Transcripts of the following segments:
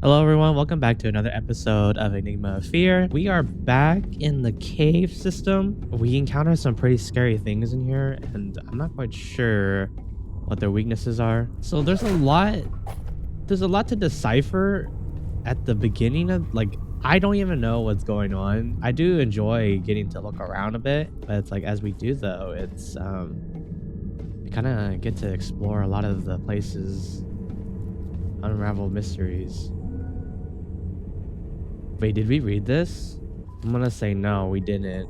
Hello, everyone. Welcome back to another episode of Enigma of Fear. We are back in the cave system. We encounter some pretty scary things in here, and I'm not quite sure what their weaknesses are. So there's a lot to decipher at the beginning of I don't even know what's going on. I do enjoy getting to look around a bit, but it's like as we do though, it's we kind of get to explore a lot of the places, unravel mysteries. Wait, did we read this? I'm gonna say no, we didn't.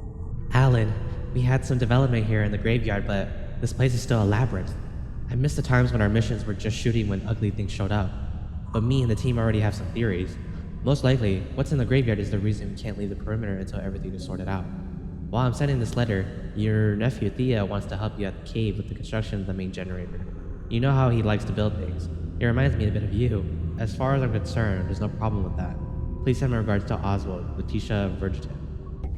Alan, we had some development here in the graveyard, but this place is still a labyrinth. I miss the times when our missions were just shooting when ugly things showed up. But me and the team already have some theories. Most likely, what's in the graveyard is the reason we can't leave the perimeter until everything is sorted out. While I'm sending this letter, your nephew Thea wants to help you at the cave with the construction of the main generator. You know how he likes to build things. It reminds me a bit of you. As far as I'm concerned, there's no problem with that. Please send my regards to Oswald, Letitia, Verity.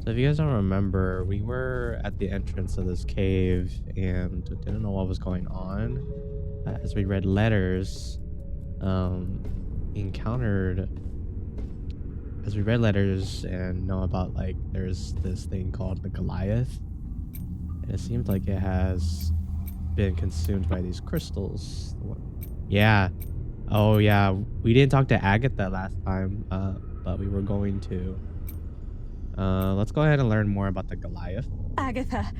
So if you guys don't remember, we were at the entrance of this cave and didn't know what was going on. As we read letters, encountered as we read letters and know about there's this thing called the Goliath, and it seems like it has been consumed by these crystals. Yeah. Oh yeah, we didn't talk to Agatha last time, but we were going to. Let's go ahead and learn more about the Goliath. Agatha,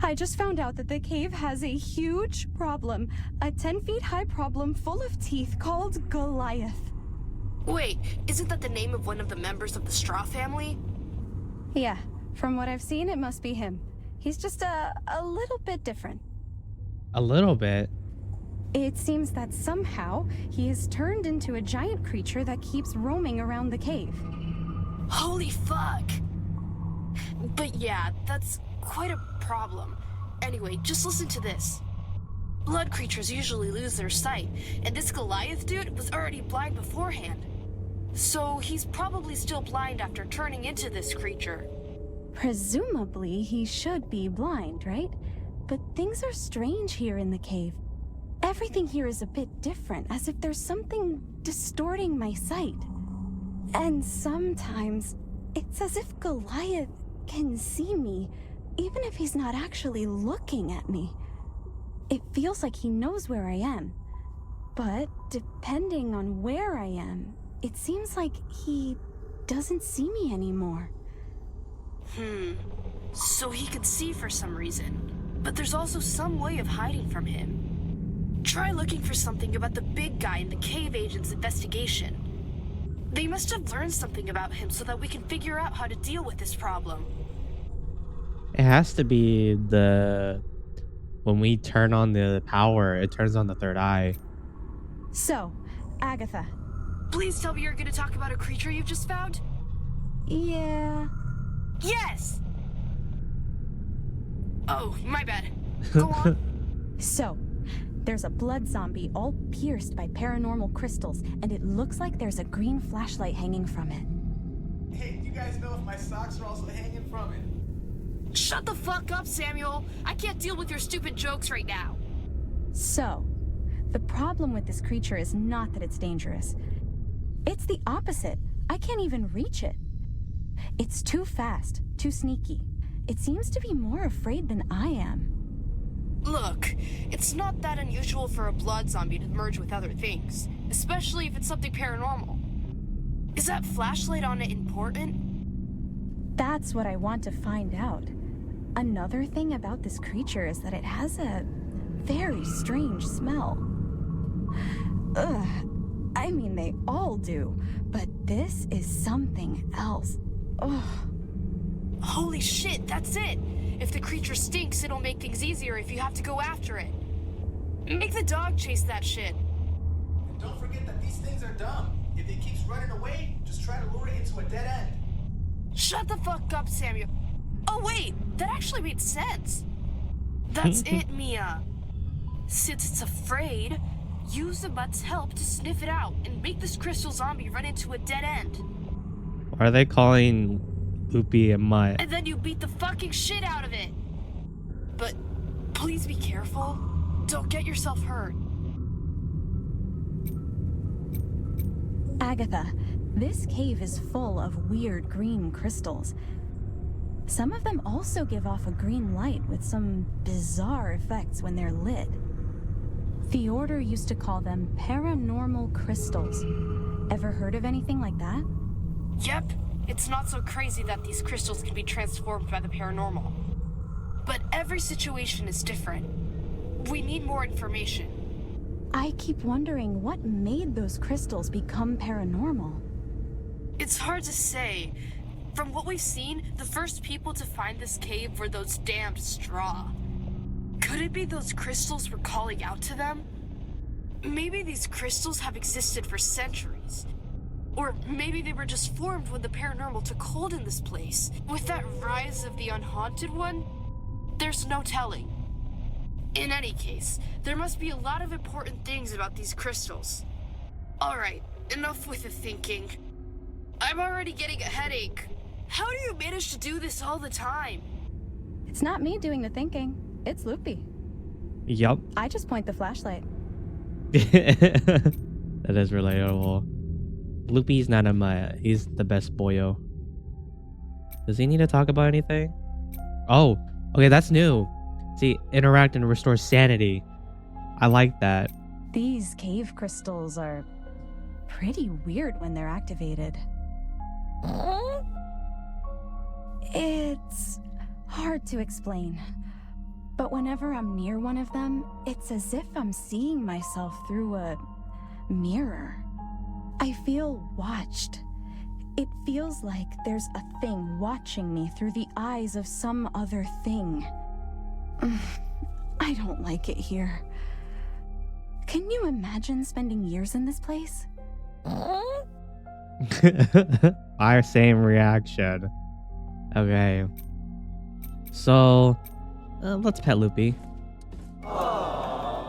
I just found out that the cave has a huge problem. A 10 feet high problem full of teeth called Goliath. Wait, isn't that the name of one of the members of the Straw family? Yeah, from what I've seen, it must be him. He's just a little bit different. A little bit? It seems that somehow he has turned into a giant creature that keeps roaming around the cave. Holy fuck! But yeah, that's quite a problem. Anyway, just listen to this. Blood creatures usually lose their sight, and this Goliath dude was already blind beforehand. So he's probably still blind after turning into this creature. Presumably, he should be blind, right? But things are strange here in the cave. Everything here is a bit different, as if there's something distorting my sight. And sometimes, it's as if Goliath can see me, even if he's not actually looking at me. It feels like he knows where I am. But depending on where I am, it seems like he doesn't see me anymore. So he could see for some reason. But there's also some way of hiding from him. Try looking for something about the big guy in the cave agent's investigation. They must have learned something about him so that we can figure out how to deal with this problem. It has to be when we turn on the power, it turns on the third eye. So, Agatha. Please tell me you're going to talk about a creature you've just found? Yeah. Yes! Oh, my bad. Go on. So, there's a blood zombie all pierced by paranormal crystals, and it looks like there's a green flashlight hanging from it. Hey, do you guys know if my socks are also hanging from it? Shut the fuck up, Samuel. I can't deal with your stupid jokes right now. So, the problem with this creature is not that it's dangerous. It's the opposite. I can't even reach it. It's too fast, too sneaky. It seems to be more afraid than I am. Look, it's not that unusual for a blood zombie to merge with other things, especially if it's something paranormal. Is that flashlight on it important? That's what I want to find out. Another thing about this creature is that it has a very strange smell. Ugh. I mean, they all do, but this is something else. Ugh. Holy shit, that's it! If the creature stinks, it'll make things easier if you have to go after it. Make the dog chase that shit. And don't forget that these things are dumb. If it keeps running away, just try to lure it into a dead end. Shut the fuck up, Samuel. Oh wait, that actually made sense. That's it, Mia. Since it's afraid, use the mutt's help to sniff it out and make this crystal zombie run into a dead end. Why are they calling Loopy and Mutt? And then you beat the fucking shit out of it. But please be careful. Don't get yourself hurt. Agatha, this cave is full of weird green crystals. Some of them also give off a green light with some bizarre effects when they're lit. The Order used to call them paranormal crystals. Ever heard of anything like that? Yep, it's not so crazy that these crystals can be transformed by the paranormal. But every situation is different. We need more information. I keep wondering what made those crystals become paranormal. It's hard to say. From what we've seen, the first people to find this cave were those damned straw. Could it be those crystals were calling out to them? Maybe these crystals have existed for centuries. Or maybe they were just formed when the paranormal took hold in this place. With that rise of the unhaunted one, there's no telling. In any case, there must be a lot of important things about these crystals. Alright, enough with the thinking. I'm already getting a headache. How do you manage to do this all the time? It's not me doing the thinking, it's Loopy. Yup. I just point the flashlight. That is relatable. Loopy's not a Maya. He's the best boyo. Does he need to talk about anything? Oh, okay, that's new. See, interact and restore sanity. I like that. These cave crystals are pretty weird when they're activated. It's hard to explain. But whenever I'm near one of them, it's as if I'm seeing myself through a mirror. I feel watched. It feels like there's a thing watching me through the eyes of some other thing. I don't like it here. Can you imagine spending years in this place? Our same reaction. Okay. So, let's pet Loopy.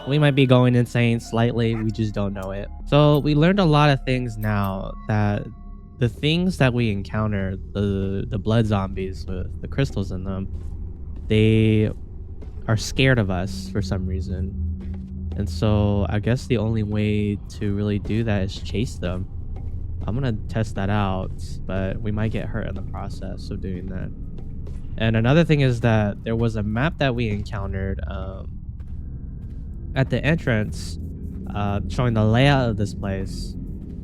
We might be going insane slightly, we just don't know it. So we learned a lot of things now, that the things that we encounter, the blood zombies with the crystals in them, they are scared of us for some reason. And so I guess the only way to really do that is chase them. I'm gonna test that out, but we might get hurt in the process of doing that. And another thing is that there was a map that we encountered at the entrance showing the layout of this place.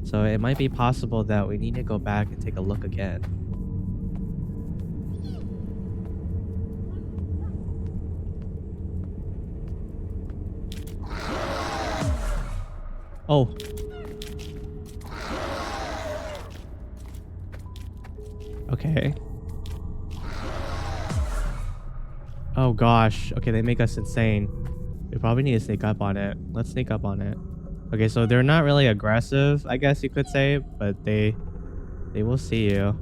So it might be possible that we need to go back and take a look again. Oh. Okay. Oh gosh. Okay, they make us insane. We probably need to sneak up on it. Let's sneak up on it. Okay, so they're not really aggressive, I guess you could say, but they will see you.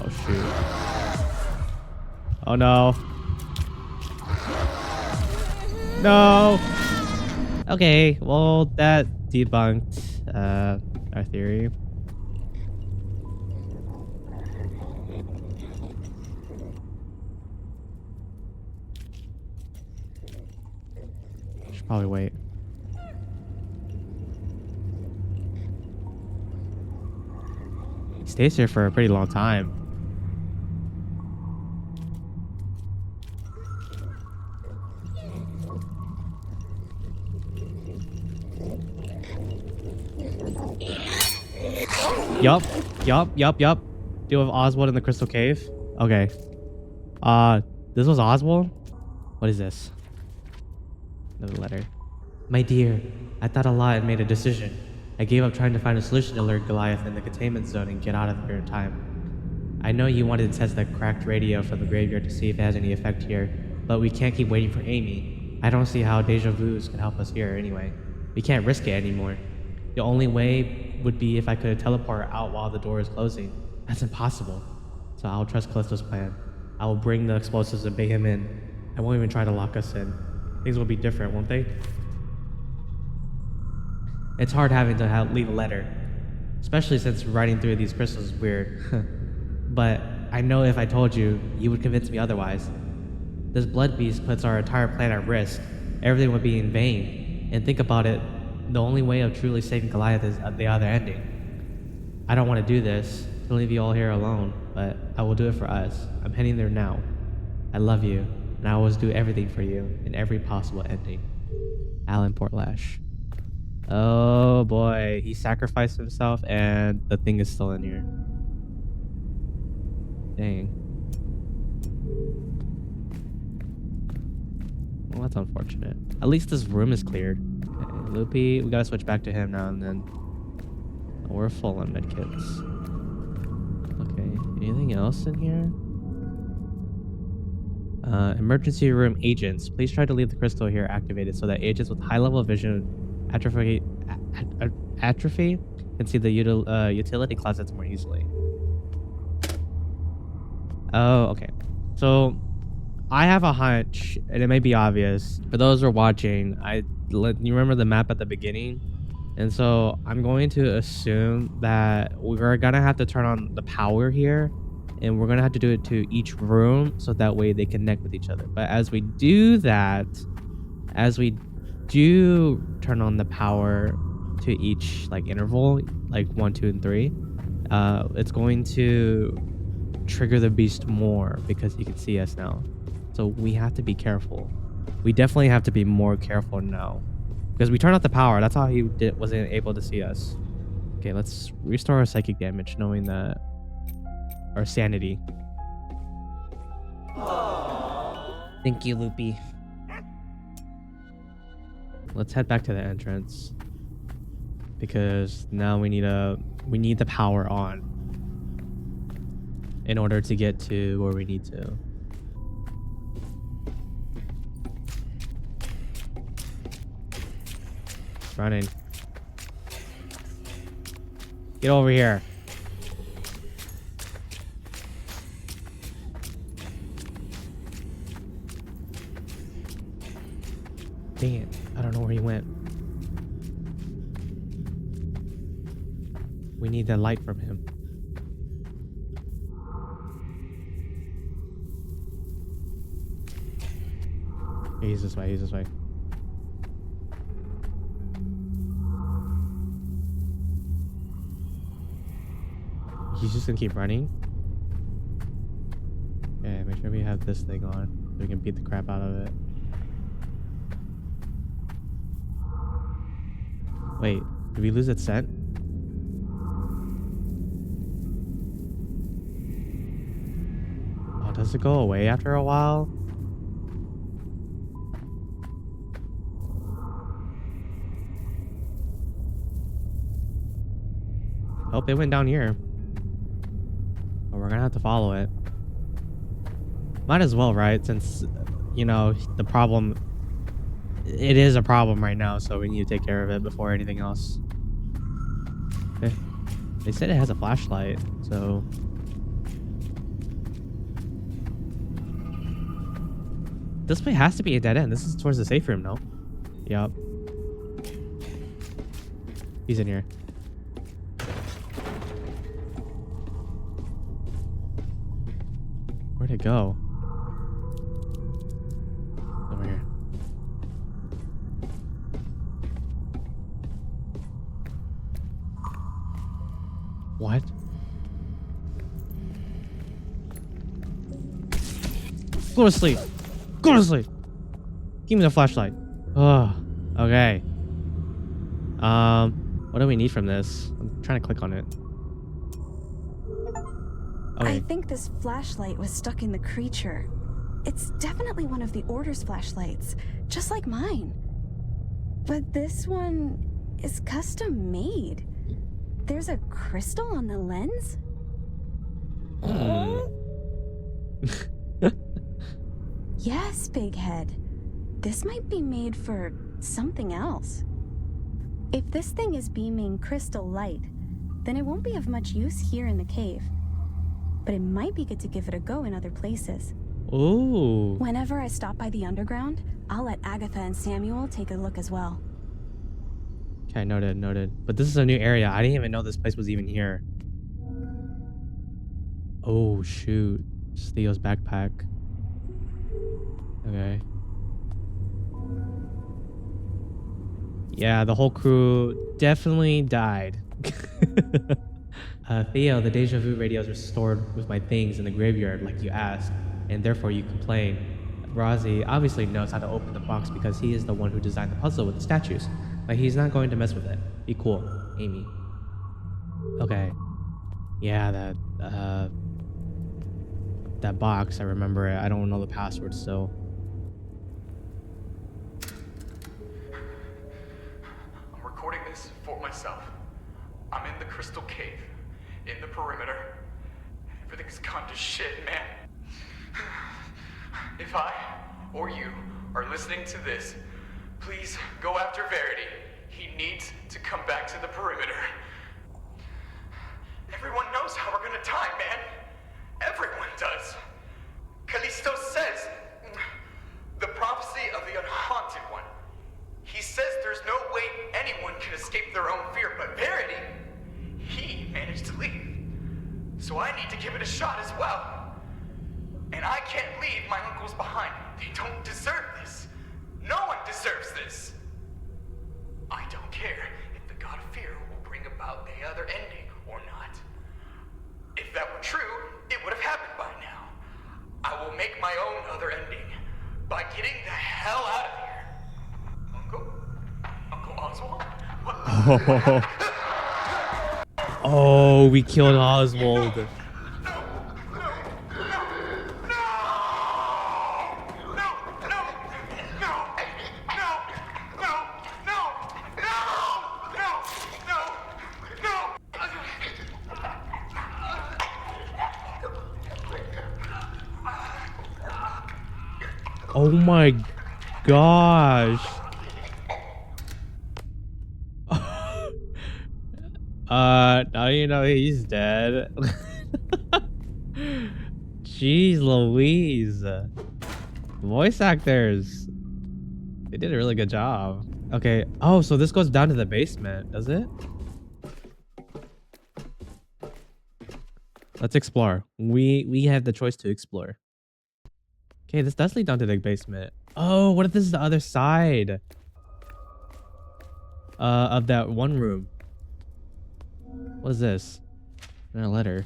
Oh shoot. Oh no. No. Okay, well that debunked our theory. Should probably wait. He stays here for a pretty long time. Yup. Deal with Oswald in the Crystal Cave. Okay. This was Oswald? What is this? Another letter. My dear, I thought a lot and made a decision. I gave up trying to find a solution to lure Goliath in the containment zone and get out of here in time. I know you wanted to test that cracked radio from the graveyard to see if it has any effect here, but we can't keep waiting for Amy. I don't see how deja vus can help us here anyway. We can't risk it anymore. The only way would be if I could teleport out while the door is closing. That's impossible. So I'll trust Callisto's plan. I will bring the explosives and bait him in. I won't even try to lock us in. Things will be different, won't they? It's hard having to leave a letter, especially since writing through these crystals is weird. But I know if I told you, you would convince me otherwise. This blood beast puts our entire plan at risk. Everything would be in vain. And think about it, the only way of truly saving Goliath is the other ending. I don't want to do this to leave you all here alone, but I will do it for us. I'm heading there now. I love you, and I always do everything for you in every possible ending. Alan Portlash. Oh boy, he sacrificed himself and the thing is still in here. Dang. Well, that's unfortunate. At least this room is cleared. Okay, Loopy, we gotta switch back to him now and then. We're full on medkits. Okay, anything else in here? Emergency room agents. Please try to leave the crystal here activated so that agents with high level vision atrophy can see the utility closets more easily. Oh, okay. So I have a hunch, and it may be obvious for those who are watching. You remember the map at the beginning, and so I'm going to assume that we're gonna have to turn on the power here, and we're gonna have to do it to each room so that way they connect with each other. But as we do that, as we do turn on the power to each like interval, like 1, 2, and 3, it's going to trigger the beast more because he can see us now. So we have to be careful. We definitely have to be more careful now because we turned off the power. That's how he wasn't able to see us. Okay, let's restore our psychic damage, knowing that our sanity. Thank you, Loopy. Let's head back to the entrance because now we need the power on in order to get to where we need to. It's running. Get over here. Dang it. I don't know where he went. We need that light from him. He's this way, he's this way. He's just gonna keep running. Okay, make sure we have this thing on so we can beat the crap out of it. Wait, did we lose its scent? Oh, does it go away after a while? Oh, it went down here. Oh, we're gonna have to follow it. Might as well, right? Since, you know, the problem... It is a problem right now, so we need to take care of it before anything else. Okay. They said it has a flashlight, so... This way has to be a dead end. This is towards the safe room, no? Yup. He's in here. Where'd it go? Over here. What? Go to sleep. Go to sleep. Give me the flashlight. Oh, okay. What do we need from this? I'm trying to click on it. Okay. I think this flashlight was stuck in the creature. It's definitely one of the Order's flashlights, just like mine. But this one is custom made. There's a crystal on the lens? Yes, Big Head. This might be made for something else. If this thing is beaming crystal light, then it won't be of much use here in the cave. But it might be good to give it a go in other places. Ooh. Whenever I stop by the underground, I'll let Agatha and Samuel take a look as well. Okay, noted, noted. But this is a new area. I didn't even know this place was even here. Oh, shoot. It's Theo's backpack. Okay. Yeah, the whole crew definitely died. Theo, the deja vu radios are stored with my things in the graveyard, like you asked, and therefore you complain. Razi obviously knows how to open the box because he is the one who designed the puzzle with the statues, but he's not going to mess with it. Be cool, Amy. Okay. Yeah, that box, I remember it. I don't know the password still. I'm recording this for myself. I'm in the crystal cave, in the perimeter. Everything's gone to shit, man. If I or you are listening to this, please go after Verity. He needs to come back to the perimeter. Everyone knows how we're gonna die, man. Everyone does. Callisto says the prophecy of the unhaunted one. He says there's no way anyone can escape their own fear, but Verity, he managed to leave. So I need to give it a shot as well. And I can't leave my uncles behind. They don't deserve this. No one deserves this. I don't care if the god of fear will bring about the other ending or not. If that were true, it would have happened by now. I will make my own other ending by getting the hell out of here. Uncle Oswald? What? Oh, we killed Oswald. Oh my gosh. Now you know he's dead. Jeez Louise. Voice actors. They did a really good job. Okay. Oh, so this goes down to the basement, does it? Let's explore. We have the choice to explore. Okay, this does lead down to the basement. Oh, what if this is the other side? Of that one room. What is this? A letter.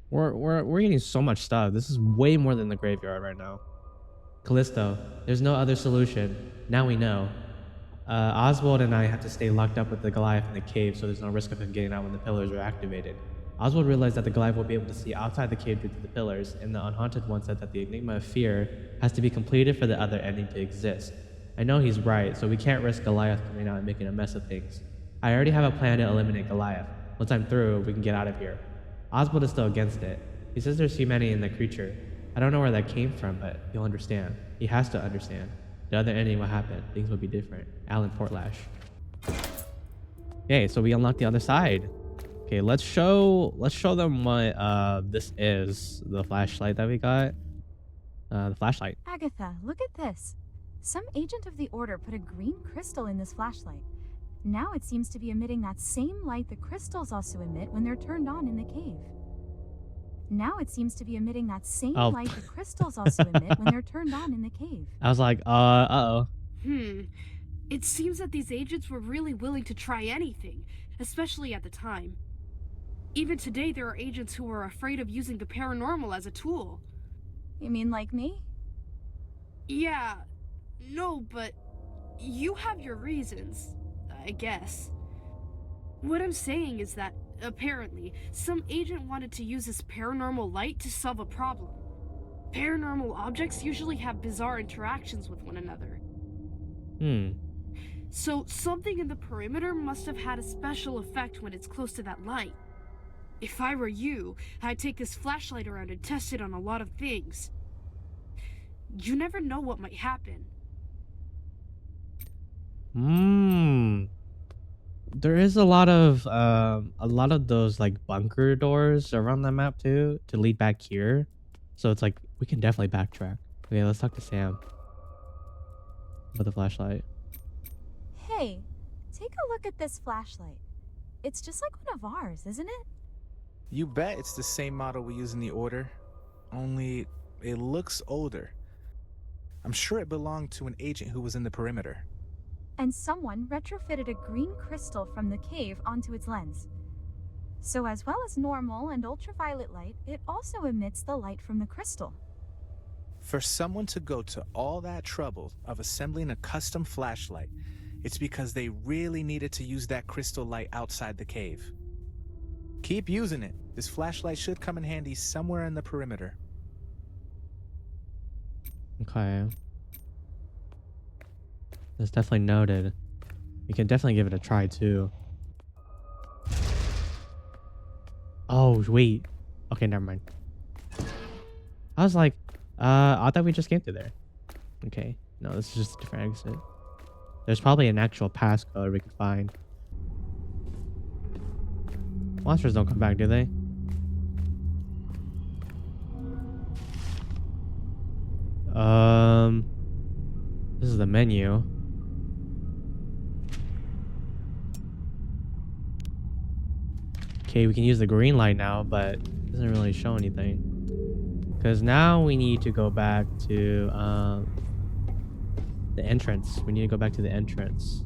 We're getting so much stuff. This is way more than the graveyard right now. Callisto, there's no other solution. Now we know. Oswald and I have to stay locked up with the Goliath in the cave, so there's no risk of him getting out when the pillars are activated. Oswald realized that the Goliath will be able to see outside the cave due to the pillars, and the Unhaunted One said that the Enigma of Fear has to be completed for the other ending to exist. I know he's right, so we can't risk Goliath coming out and making a mess of things. I already have a plan to eliminate Goliath. Once I'm through, we can get out of here. Oswald is still against it. He says there's humanity in the creature. I don't know where that came from, but he'll understand. He has to understand. The other ending will happen. Things will be different. Alan Portlash. Okay, so we unlocked the other side. Okay, let's show them what this is. The flashlight that we got. The flashlight. Agatha, look at this. Some agent of the Order put a green crystal in this flashlight. Now it seems to be emitting that same light the crystals also emit when they're turned on in the cave. Now it seems to be emitting that same light the crystals also emit when they're turned on in the cave. I was like, uh-oh. It seems that these agents were really willing to try anything, especially at the time. Even today, there are agents who are afraid of using the paranormal as a tool. You mean like me? Yeah, no, but you have your reasons, I guess. What I'm saying is that, apparently, some agent wanted to use this paranormal light to solve a problem. Paranormal objects usually have bizarre interactions with one another. So something in the perimeter must have had a special effect when it's close to that light. If I were you, I'd take this flashlight around and test it on a lot of things. You never know what might happen. There is a lot of those like bunker doors around the map too to lead back here. So it's like we can definitely backtrack. Okay, let's talk to Sam about the flashlight. Hey, take a look at this flashlight. It's just like one of ours, isn't it? You bet it's the same model we use in the Order, only it looks older. I'm sure it belonged to an agent who was in the perimeter. and someone retrofitted a green crystal from the cave onto its lens. So as well as normal and ultraviolet light, it also emits the light from the crystal. For someone to go to all that trouble of assembling a custom flashlight, it's because they really needed to use that crystal light outside the cave. Keep using it. This flashlight should come in handy somewhere in the perimeter. Okay. That's definitely noted. We can definitely give it a try too. Oh, wait. Okay, never mind. I was like, I thought we just came through there. Okay. No, this is just a different exit. There's probably an actual passcode we could find. Monsters don't come back, do they? This is the menu. Okay, we can use the green light now, but it doesn't really show anything. Because now we need to go back to the entrance. We need to go back to the entrance.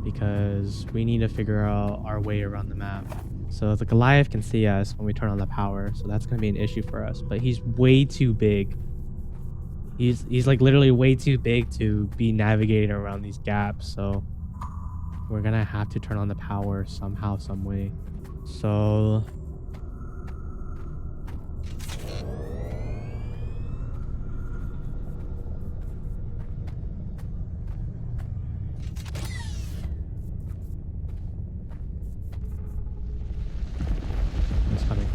Because we need to figure out our way around the map. So the Goliath can see us when we turn on the power. So that's going to be an issue for us. But he's way too big. He's like literally way too big to be navigating around these gaps. So we're going to have to turn on the power somehow, some way. So it's coming.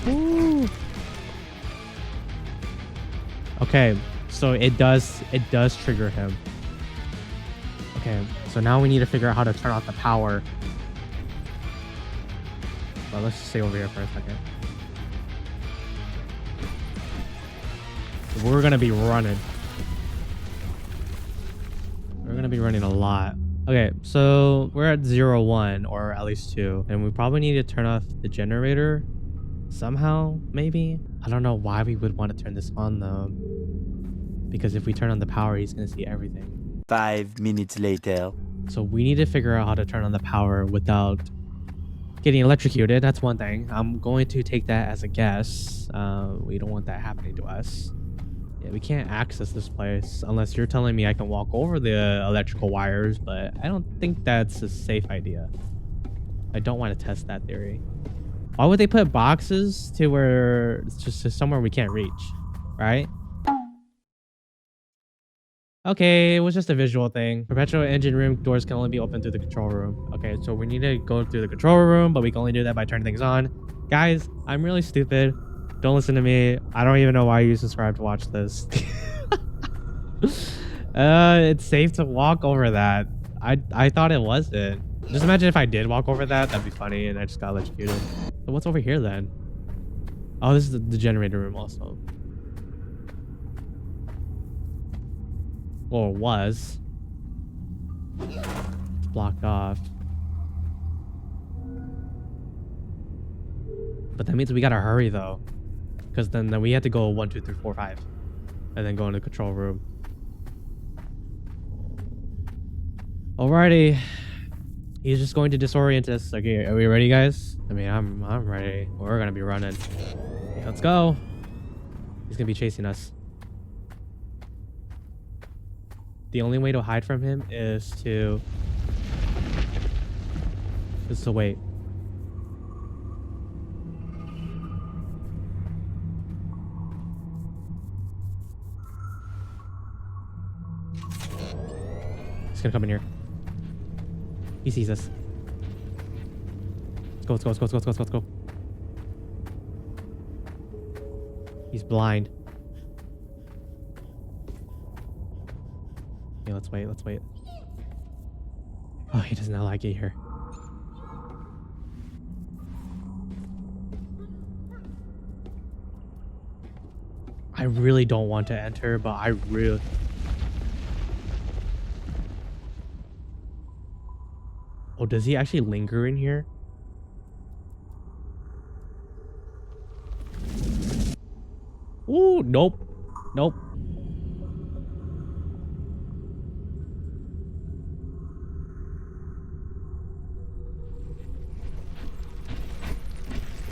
Ooh. Okay, so it does trigger him. Okay, so now we need to figure out how to turn off the power. Well, let's just stay over here for a second. We're gonna be running. We're gonna be running a lot. Okay, so we're at 0-1, or at least 2, and we probably need to turn off the generator somehow, maybe. I don't know why we would want to turn this on though, because if we turn on the power, he's gonna see everything. 5 minutes later. So we need to figure out how to turn on the power without getting electrocuted. That's one thing. I'm going to take that as a guess. We don't want that happening to us. Yeah, we can't access this place unless you're telling me I can walk over the electrical wires, but I don't think that's a safe idea. I don't want to test that theory. Why would they put boxes to where it's just somewhere we can't reach, right? Okay, it was just a visual thing. Perpetual engine room doors can only be opened through the control room. Okay, so we need to go through the control room, but we can only do that by turning things on. Guys, I'm really stupid. Don't listen to me. I don't even know why you subscribe to watch this. It's safe to walk over that. I thought it wasn't. Just imagine if I did walk over that. That'd be funny, and I just got electrocuted. So what's over here then? Oh, this is the generator room also. Or was. It's blocked off. But that means we gotta hurry though. Because then we have to go 1, 2, 3, 4, 5. And then go in the control room. Alrighty. He's just going to disorient us. Okay, are we ready, guys? I mean, I'm ready. We're gonna be running. Okay, let's go. He's gonna be chasing us. The only way to hide from him is to wait. He's gonna come in here. He sees us. Let's go, let's go, let's go, let's go, let's go, let's go. He's blind. Okay, let's wait, let's wait. Oh, he does not like it here. I really don't want to enter, but I really... Oh, does he actually linger in here? Ooh, nope. Nope.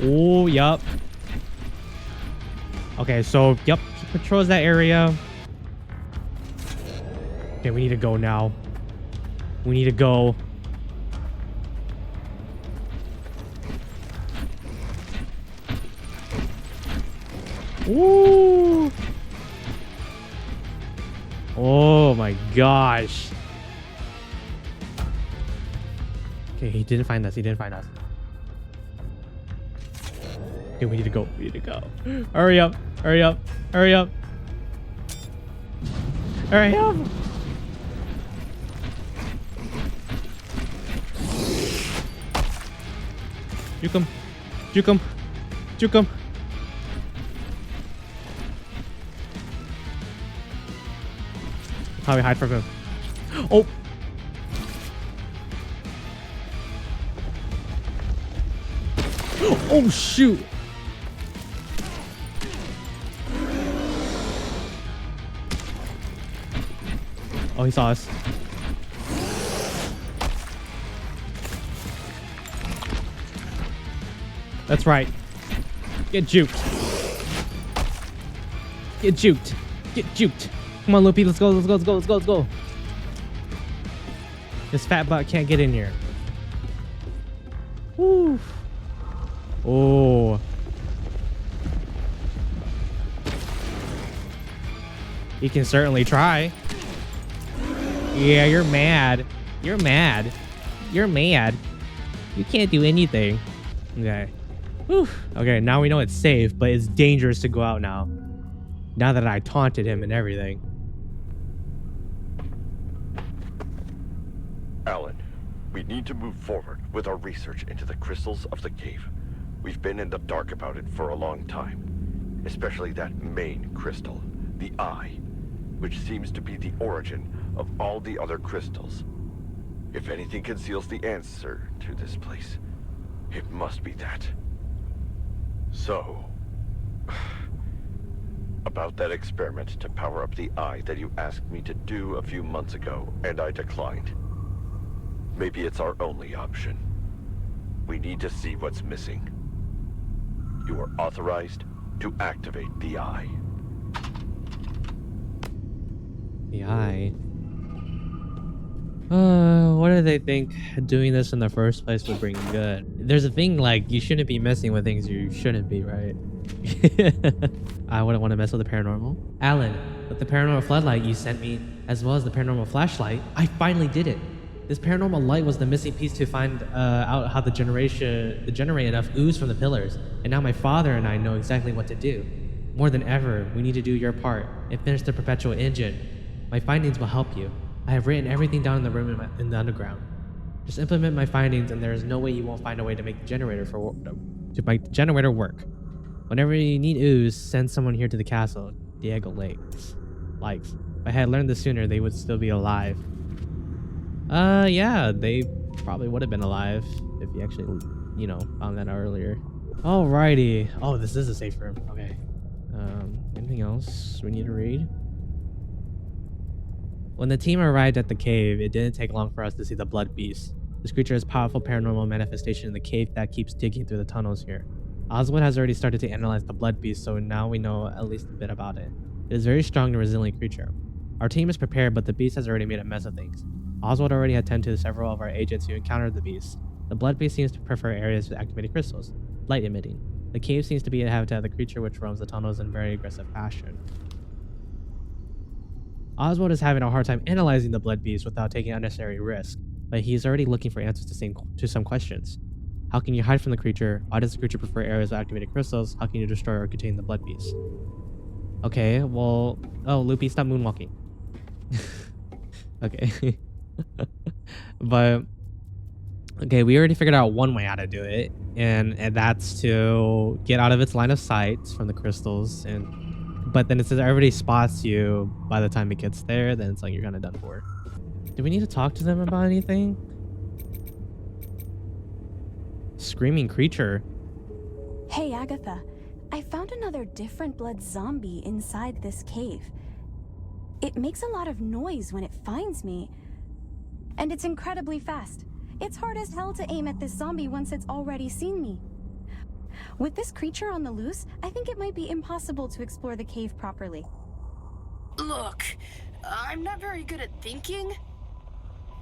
Oh, yup. Okay, so, yep. He patrols that area. Okay, we need to go now. We need to go. Ooh. Oh my gosh. Okay, he didn't find us. He didn't find us. Okay, we need to go. We need to go. Hurry up. Hurry up. Hurry up. Hurry up. Juke him. Juke him. Juke him. Probably hide from him. Oh. Oh, shoot. Oh, he saw us. That's right. Get juked. Get juked. Get juked. Come on, Loopy. Let's go. Let's go. Let's go. Let's go. Let's go. This fat butt can't get in here. Woo. Oh. He can certainly try. Yeah, you're mad. You're mad. You're mad. You can't do anything. Okay. Whew. Okay, now we know it's safe, but it's dangerous to go out now. Now that I taunted him and everything. Alan, we need to move forward with our research into the crystals of the cave. We've been in the dark about it for a long time, especially that main crystal, the eye, which seems to be the origin of all the other crystals. If anything conceals the answer to this place, it must be that. So, about that experiment to power up the eye that you asked me to do a few months ago, and I declined. Maybe it's our only option. We need to see what's missing. You are authorized to activate the eye. The eye. What do they think doing this in the first place would bring good? There's a thing like you shouldn't be messing with things you shouldn't be, right? I wouldn't want to mess with the paranormal. Alan, with the paranormal floodlight you sent me, as well as the paranormal flashlight, I finally did it. This paranormal light was the missing piece to find out how to generate enough ooze from the pillars. And now my father and I know exactly what to do. More than ever, we need to do your part and finish the perpetual engine. My findings will help you. I have written everything down in the room in the underground. Just implement my findings and there is no way you won't find a way to make the generator work. Whenever you need ooze, send someone here to the castle. Diego Lakes. Likes. If I had learned this sooner, they would still be alive. Yeah, they probably would have been alive if you actually, you know, found that out earlier. Alrighty. Oh, this is a safe room. Okay. Anything else we need to read? When the team arrived at the cave, it didn't take long for us to see the Blood Beast. This creature is a powerful paranormal manifestation in the cave that keeps digging through the tunnels here. Oswald has already started to analyze the Blood Beast, so now we know at least a bit about it. It is a very strong and resilient creature. Our team is prepared, but the beast has already made a mess of things. Oswald already attended to several of our agents who encountered the beast. The Blood Beast seems to prefer areas with activated crystals, light emitting. The cave seems to be a habitat of the creature which roams the tunnels in very aggressive fashion. Oswald is having a hard time analyzing the Blood Beast without taking unnecessary risk, but he is already looking for answers to some questions. How can you hide from the creature? Why does the creature prefer areas with activated crystals? How can you destroy or contain the Blood Beast? Okay, well... Oh, Loopy, stop moonwalking. Okay. But... Okay, we already figured out one way how to do it, and that's to get out of its line of sight from the crystals, but then it says everybody spots you by the time it gets there, then it's like you're kind of done for. Do we need to talk to them about anything? Screaming creature. Hey, Agatha. I found another different blood zombie inside this cave. It makes a lot of noise when it finds me, and it's incredibly fast. It's hard as hell to aim at this zombie once it's already seen me. With this creature on the loose, I think it might be impossible to explore the cave properly. Look, I'm not very good at thinking,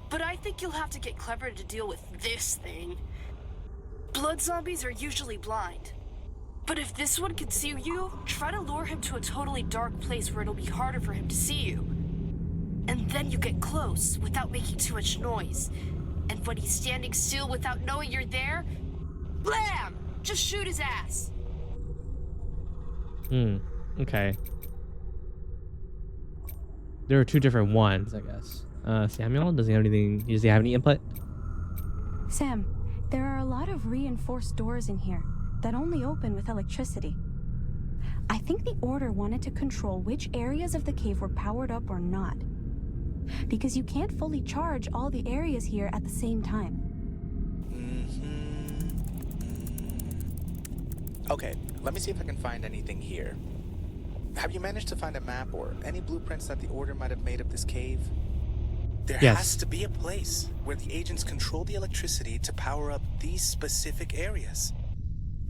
but I think you'll have to get clever to deal with this thing. Blood zombies are usually blind. But if this one can see you, try to lure him to a totally dark place where it'll be harder for him to see you. And then you get close without making too much noise. And when he's standing still without knowing you're there, blam! Just shoot his ass. Okay. There are two different ones, I guess. Samuel, does he have anything? Does he have any input? Sam, there are a lot of reinforced doors in here that only open with electricity. I think the Order wanted to control which areas of the cave were powered up or not, because you can't fully charge all the areas here at the same time. Okay, let me see if I can find anything here. Have you managed to find a map or any blueprints that the Order might have made of this cave? There has to be a place where the agents control the electricity to power up these specific areas.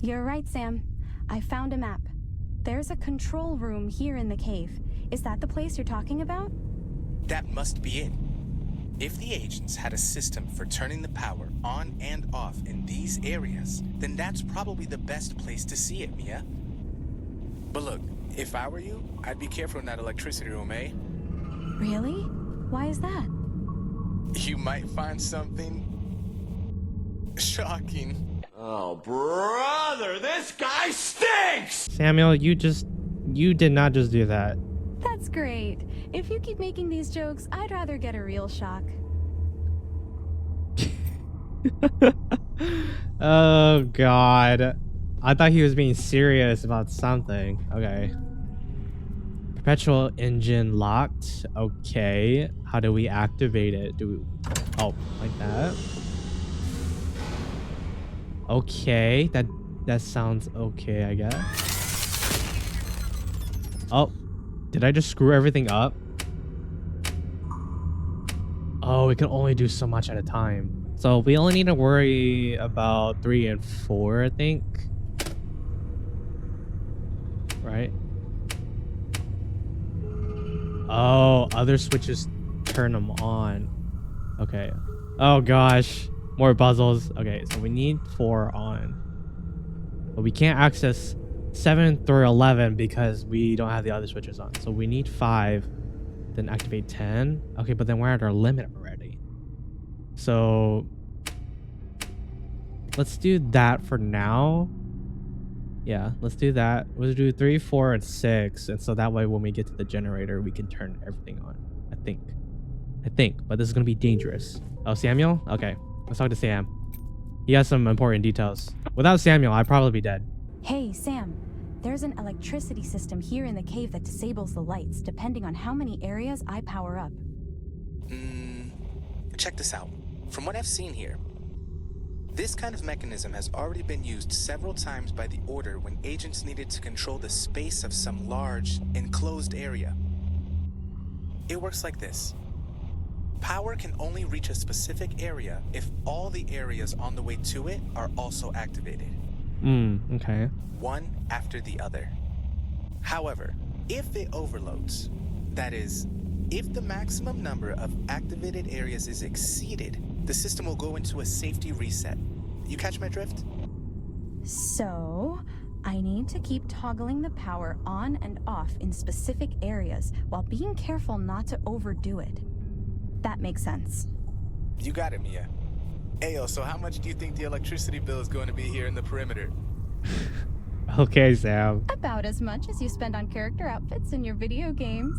You're right, Sam. I found a map. There's a control room here in the cave. Is that the place you're talking about? That must be it. If the agents had a system for turning the power on and off in these areas, then that's probably the best place to see it, Mia. But look, if I were you, I'd be careful in that electricity room, eh? Really? Why is that? You might find something shocking. Oh, brother, this guy stinks! Samuel, you did not just do that. That's great. If you keep making these jokes, I'd rather get a real shock. Oh, God. I thought he was being serious about something. Okay. Perpetual engine locked. Okay. How do we activate it? Oh, like that? Okay. That sounds okay, I guess. Oh. Did I just screw everything up? Oh, we can only do so much at a time. So we only need to worry about 3 and 4, I think. Right? Oh, other switches turn them on. Okay. Oh gosh. More puzzles. Okay, so we need 4 on. But we can't access 7 through 11 because we don't have the other switches on. So we need 5, then activate 10. Okay, but then we're at our limit already. So let's do that for now. Yeah, let's do that. We'll do 3, 4, and 6. And so that way when we get to the generator, we can turn everything on. I think, but this is going to be dangerous. Oh, Samuel? Okay, let's talk to Sam. He has some important details. Without Samuel, I'd probably be dead. Hey, Sam. There's an electricity system here in the cave that disables the lights depending on how many areas I power up. Check this out. From what I've seen here, this kind of mechanism has already been used several times by the Order when agents needed to control the space of some large, enclosed area. It works like this. Power can only reach a specific area if all the areas on the way to it are also activated. Okay. One after the other. However, if it overloads, that is, if the maximum number of activated areas is exceeded, the system will go into a safety reset. You catch my drift? So, I need to keep toggling the power on and off in specific areas while being careful not to overdo it. That makes sense. You got it, Mia. Ayo, so how much do you think the electricity bill is going to be here in the perimeter? Okay, Sam. About as much as you spend on character outfits in your video games.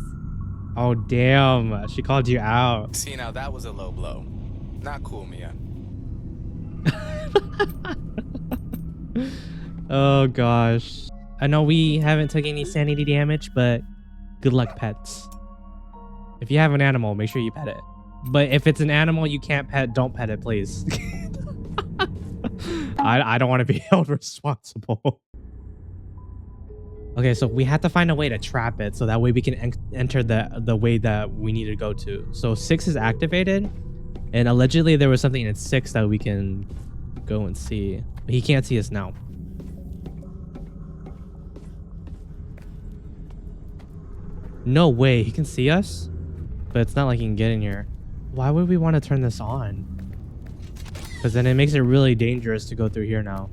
Oh, damn. She called you out. See, now that was a low blow. Not cool, Mia. Oh, gosh. I know we haven't taken any sanity damage, but good luck, pets. If you have an animal, make sure you pet it. But if it's an animal you can't pet, don't pet it, please. I don't want to be held responsible. Okay, so we have to find a way to trap it so that way we can enter the way that we need to go to. So 6 is activated, and allegedly there was something in 6 that we can go and see. But he can't see us now. No way, he can see us? But it's not like he can get in here. Why would we want to turn this on? Because then it makes it really dangerous to go through here now.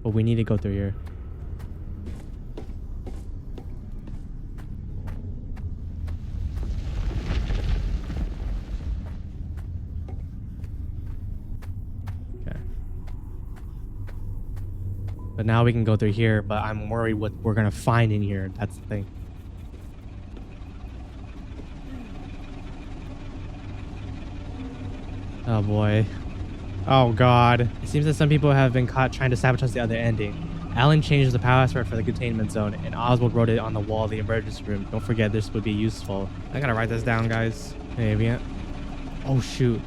But we need to go through here. Okay. But now we can go through here, but I'm worried what we're going to find in here. That's the thing. Oh boy. Oh god. It seems that some people have been caught trying to sabotage the other ending. Alan changed the password for the containment zone, and Oswald wrote it on the wall of the emergency room. Don't forget, this would be useful. I gotta write this down, guys. Hey, we can't... Oh shoot.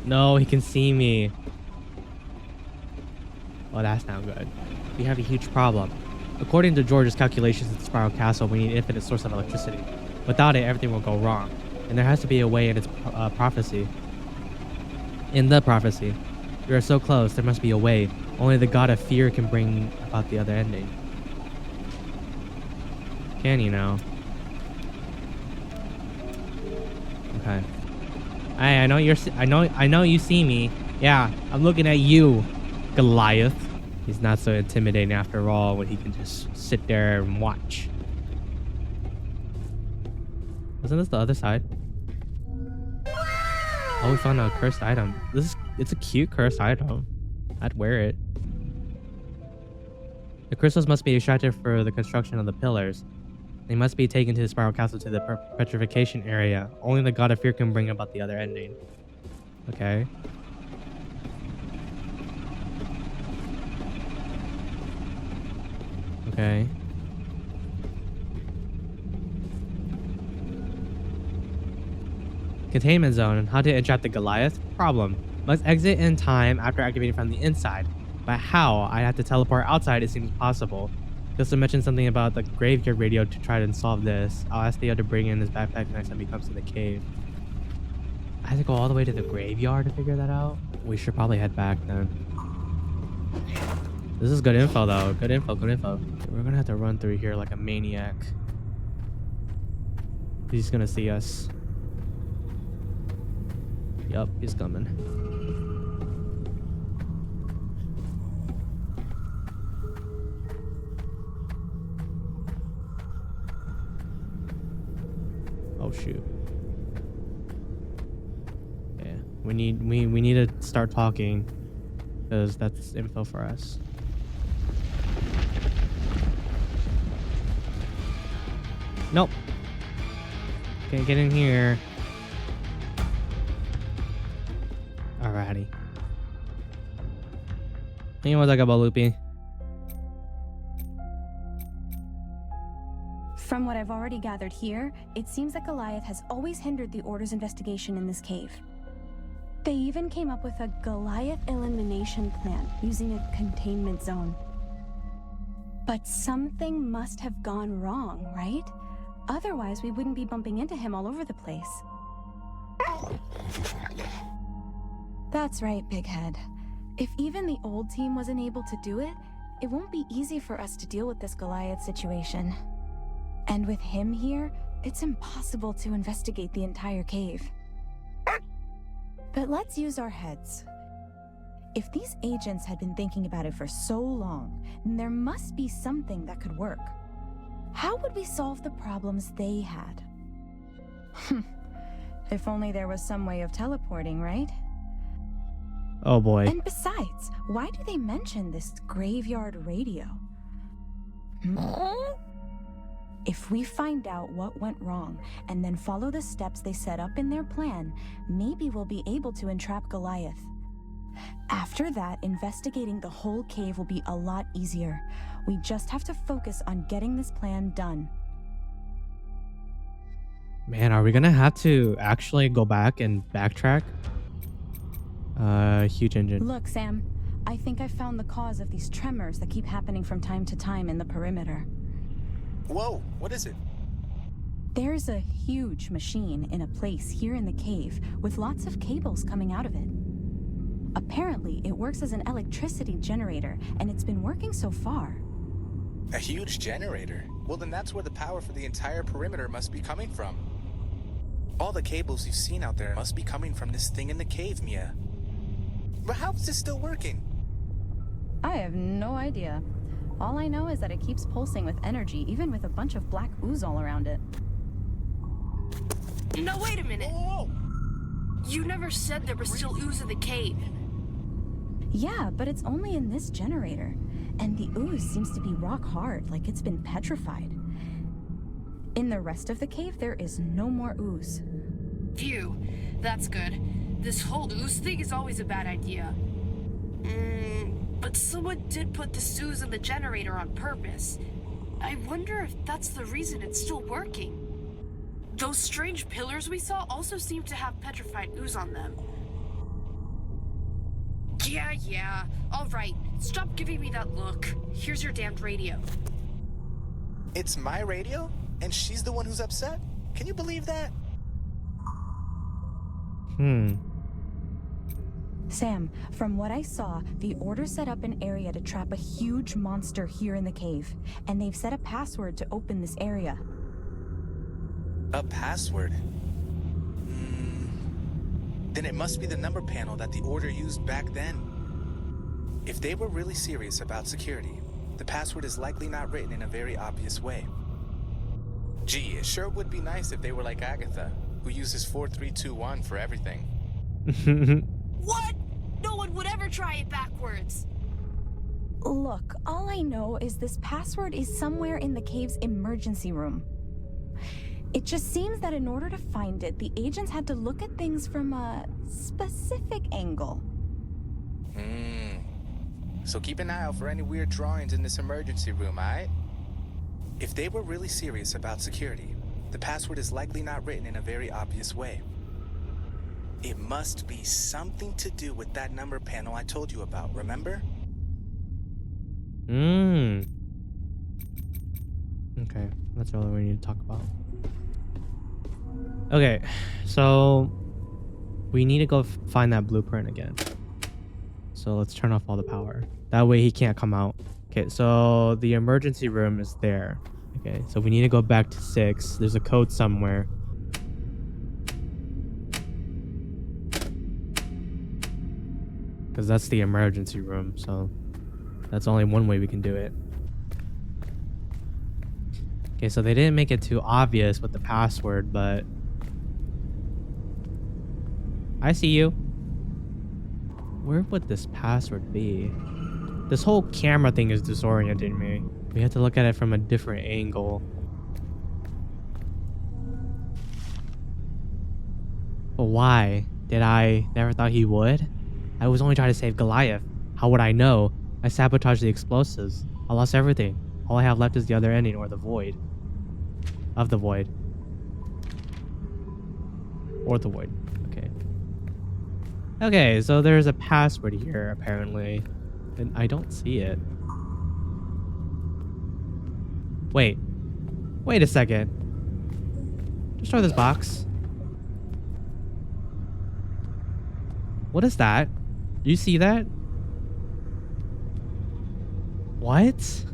No, he can see me. Oh, that's not good. We have a huge problem. According to George's calculations at the Spiral Castle, we need an infinite source of electricity. Without it, everything will go wrong. And there has to be a way in its prophecy. In the prophecy. We are so close, there must be a way. Only the god of fear can bring about the other ending. Can you now? Okay. I know you're. I know you see me. Yeah, I'm looking at you, Goliath. He's not so intimidating after all when he can just sit there and watch. Wasn't this the other side? Oh, we found a cursed item. It's a cute cursed item. I'd wear it. The crystals must be extracted for the construction of the pillars. They must be taken to the Spiral Castle to the petrification area. Only the god of fear can bring about the other ending. Okay. Okay. Containment zone. How to entrap the Goliath? Problem. Must exit in time after activating from the inside. But how? I have to teleport outside. It seems possible. Just to mention something about the graveyard radio to try to solve this. I'll ask Theo to bring in his backpack next time he comes to the cave. I have to go all the way to the graveyard to figure that out. We should probably head back then. This is good info though. Good info, good info. We're gonna have to run through here like a maniac. He's gonna see us. Yup, he's coming. Oh shoot. Yeah, we need to start talking because that's info for us. Nope. Can't get in here. Alrighty. You know what I got about Loopy? From what I've already gathered here, it seems that Goliath has always hindered the Order's investigation in this cave. They even came up with a Goliath elimination plan using a containment zone. But something must have gone wrong, right? Otherwise, we wouldn't be bumping into him all over the place. That's right, Big Head. If even the old team wasn't able to do it, it won't be easy for us to deal with this Goliath situation. And with him here, it's impossible to investigate the entire cave. But let's use our heads. If these agents had been thinking about it for so long, then there must be something that could work. How would we solve the problems they had? If only there was some way of teleporting, right? Oh boy. And besides, why do they mention this graveyard radio? If we find out what went wrong and then follow the steps they set up in their plan, maybe we'll be able to entrap Goliath. After that, investigating the whole cave will be a lot easier. We just have to focus on getting this plan done. Man, are we gonna have to actually go back and backtrack? Huge engine. Look, Sam, I think I found the cause of these tremors that keep happening from time to time in the perimeter. Whoa, what is it? There's a huge machine in a place here in the cave with lots of cables coming out of it. Apparently, it works as an electricity generator, and it's been working so far. A huge generator? Well, then that's where the power for the entire perimeter must be coming from. All the cables you've seen out there must be coming from this thing in the cave, Mia. But how is this still working? I have no idea. All I know is that it keeps pulsing with energy, even with a bunch of black ooze all around it. No, wait a minute. Whoa! You never said there was still ooze in the cave. Yeah, but it's only in this generator. And the ooze seems to be rock hard, like it's been petrified. In the rest of the cave, there is no more ooze. Phew, that's good. This whole ooze thing is always a bad idea. But someone did put the ooze in the generator on purpose. I wonder if that's the reason it's still working. Those strange pillars we saw also seem to have petrified ooze on them. Yeah, alright. Stop giving me that look. Here's your damned radio. It's my radio? And she's the one who's upset? Can you believe that? Sam, from what I saw, the Order set up an area to trap a huge monster here in the cave, and they've set a password to open this area. A password? Then it must be the number panel that the Order used back then. If they were really serious about security, the password is likely not written in a very obvious way. Gee, it sure would be nice if they were like Agatha, who uses 4321 for everything. What? No one would ever try it backwards. Look, all I know is this password is somewhere in the cave's emergency room. It just seems that in order to find it, the agents had to look at things from a specific angle. So keep an eye out for any weird drawings in this emergency room, alright? If they were really serious about security, the password is likely not written in a very obvious way. It must be something to do with that number panel I told you about, remember? Okay, that's all we need to talk about. Okay, so we need to go find that blueprint again. So let's turn off all the power. That way he can't come out. Okay, so the emergency room is there. Okay, so we need to go back to 6. There's a code somewhere. Because that's the emergency room, so that's only one way we can do it. Okay, so they didn't make it too obvious with the password, but I see you. Where would this password be? This whole camera thing is disorienting me. We have to look at it from a different angle. But why? Did I never thought he would? I was only trying to save Goliath. How would I know? I sabotaged the explosives. I lost everything. All I have left is the other ending, or the void. Of the void. Or the void. Okay. Okay, so there's a password here, apparently. And I don't see it. Wait. Wait a second. Destroy this box. What is that? Do you see that? What?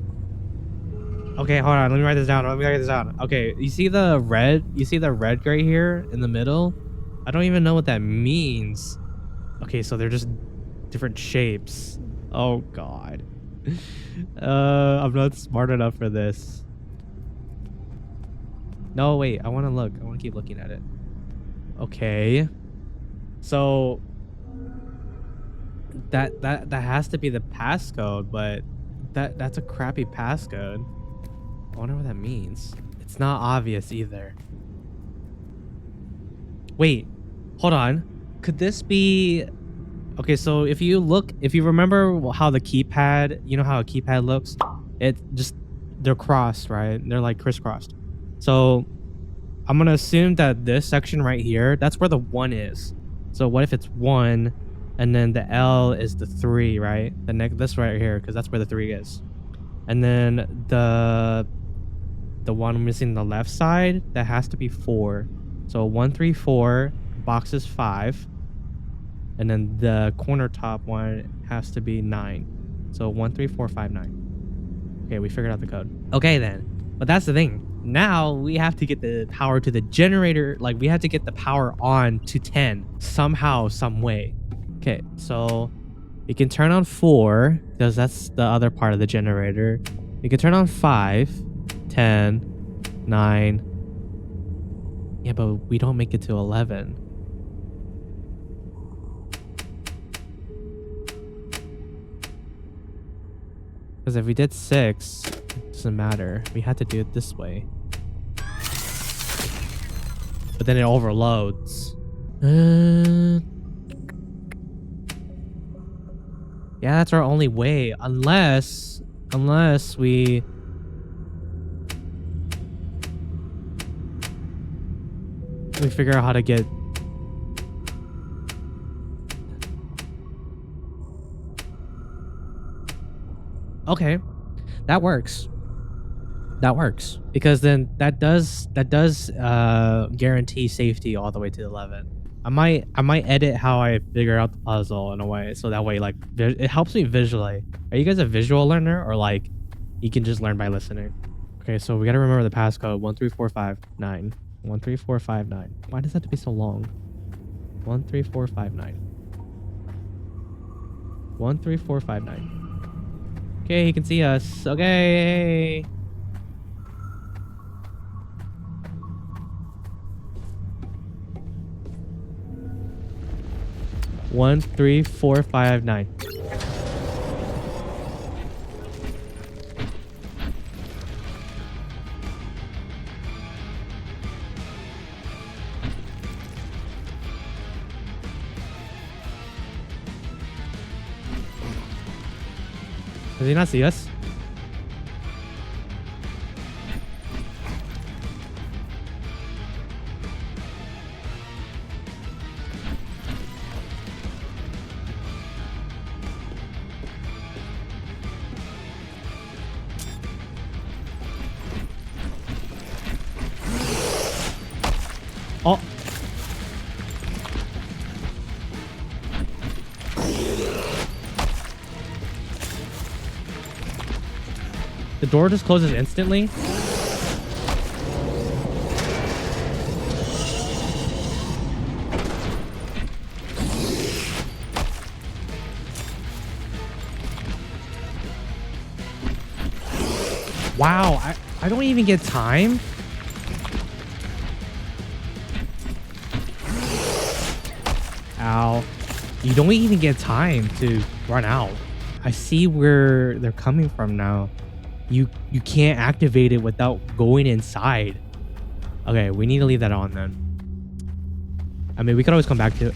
Okay, hold on. Let me write this down. Okay, you see the red? You see the red right here in the middle? I don't even know what that means. Okay, so they're just different shapes. Oh, God. I'm not smart enough for this. No, wait. I want to look. I want to keep looking at it. Okay. So that has to be the passcode, but that's a crappy passcode. I wonder what that means. It's not obvious either. Wait, hold on. Could this be... Okay, so if you remember how the keypad, you know how a keypad looks? They're crossed, right? They're like crisscrossed. So I'm going to assume that this section right here, that's where the 1 is. So what if it's 1 and then the L is the 3, right? This right here, because that's where the 3 is. And then the one missing the left side, that has to be 4. So 1, 3, 4, box is 5. And then the corner top one has to be 9. So 1, 3, 4, 5, 9. Okay, we figured out the code. Okay then. But that's the thing. Now we have to get the power to the generator. Like we have to get the power on to 10 somehow, some way. Okay, so you can turn on 4 because that's the other part of the generator. You can turn on 5, 10, 9. Yeah, but we don't make it to 11. Because if we did 6, it doesn't matter. We had to do it this way. But then it overloads. Yeah, that's our only way. Unless we... figure out how to get... Okay, that works. That works because then that does guarantee safety all the way to 11. I might edit how I figure out the puzzle in a way so that way like it helps me visually. Are you guys a visual learner or like you can just learn by listening? Okay, so we gotta remember the passcode 13459. 13459. Why does that have to be so long? 13459. 13459. Okay, he can see us. Okay. One, 3, 4, 5, 9. Does he not see us? Oh. The door just closes instantly. Wow, I don't even get time. Ow. You don't even get time to run out. I see where they're coming from now. You can't activate it without going inside. Okay, we need to leave that on then. I mean, we could always come back to it.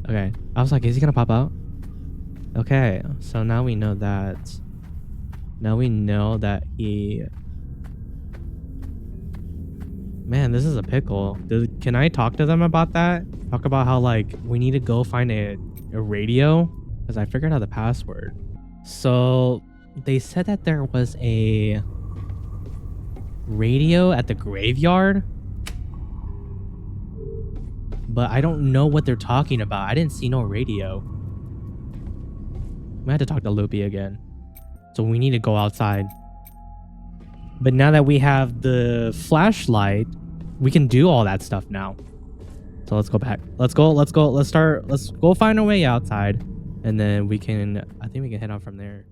Okay, I was like, is he gonna pop out? Okay, so now we know that. Now we know that he... Man, this is a pickle. Can I talk to them about that? Talk about how, like, we need to go find a radio? Because I figured out the password. So, they said that there was a radio at the graveyard. But I don't know what they're talking about. I didn't see no radio. We had to talk to Loopy again. So we need to go outside. But now that we have the flashlight, we can do all that stuff now. So let's go back. Let's go find a way outside. And then we can, I think we can head on from there.